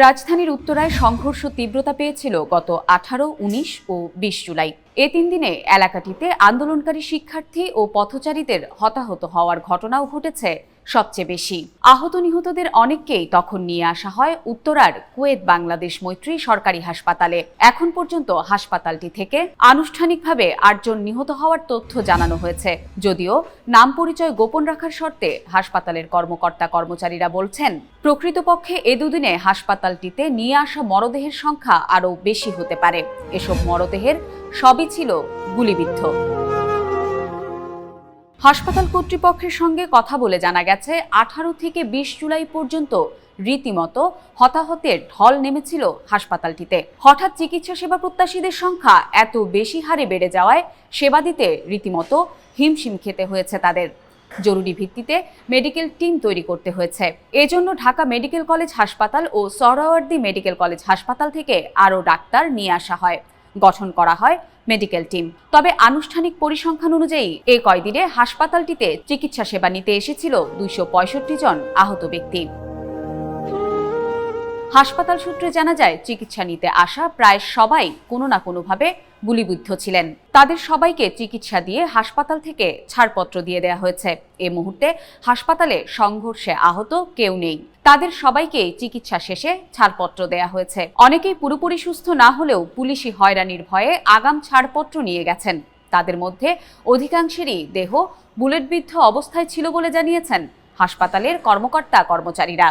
রাজধানীর উত্তরায় সংঘর্ষ তীব্রতা পেয়েছিল গত 18, 19 ও 20 জুলাই। এ 3 দিনে এলাকাটিতে আন্দোলনকারী শিক্ষার্থী ও পথচারীদের হতাহত হওয়ার ঘটনাও ঘটেছে সবচেয়ে বেশি। আহত নিহতদের অনেককেই তখন নিয়ে আসা হয় উত্তরার কুয়েত বাংলাদেশ মৈত্রী সরকারি হাসপাতালে। এখন পর্যন্ত হাসপাতালটি থেকে আনুষ্ঠানিকভাবে 8 জন নিহত হওয়ার তথ্য জানানো হয়েছে, যদিও নাম পরিচয় গোপন রাখার শর্তে হাসপাতালের কর্মকর্তা কর্মচারীরা বলছেন, প্রকৃতপক্ষে এ দুদিনে হাসপাতালটিতে নিয়ে আসা মরদেহের সংখ্যা আরও বেশি হতে পারে। এসব মরদেহের সবই ছিল গুলিবিদ্ধ। হাসপাতাল কর্তৃপক্ষের সঙ্গে কথা বলে জানা গেছে, 18 থেকে 20 জুলাই পর্যন্ত রীতিমতো হতাহতের ঢল নেমেছিল হাসপাতালটিতে। হঠাৎ চিকিৎসা সেবা প্রত্যাশীদের সংখ্যা এত বেশি হারে বেড়ে যাওয়ায় সেবা দিতে রীতিমতো হিমশিম খেতে হয়েছে তাদের। জরুরি ভিত্তিতে মেডিকেল টিম তৈরি করতে হয়েছে। এজন্য ঢাকা মেডিকেল কলেজ হাসপাতাল ও সোহরাওয়ার্দী মেডিকেল কলেজ হাসপাতাল থেকে আরও ডাক্তার নিয়ে আসা হয়, গঠন করা হয় মেডিকেল টিম। তবে আনুষ্ঠানিক পরিসংখ্যান অনুযায়ী এই কয়দিনে হাসপাতালটিতে চিকিৎসা সেবা নিতে এসেছিল 265 জন আহত ব্যক্তি। হাসপাতাল সূত্রে জানা যায়, চিকিৎসা নিতে আসা প্রায় সবাই কোনো না কোনোভাবে গুলিবিদ্ধ ছিলেন। তাদের সবাইকে চিকিৎসা দিয়ে হাসপাতাল থেকে ছাড়পত্র দিয়ে দেওয়া হয়েছে। এ মুহূর্তে হাসপাতালে সংঘর্ষে আহত কেউ নেই। তাদের সবাইকে চিকিৎসা শেষে ছাড়পত্র দেওয়া হয়েছে। অনেকেই পুরোপুরি সুস্থ না হলেও পুলিশি হয়রানির ভয়ে আগাম ছাড়পত্র নিয়ে গেছেন। তাদের মধ্যে অধিকাংশেরই দেহ বুলেটবিদ্ধ অবস্থায় ছিল বলে জানিয়েছেন হাসপাতালের কর্মকর্তা কর্মচারীরা।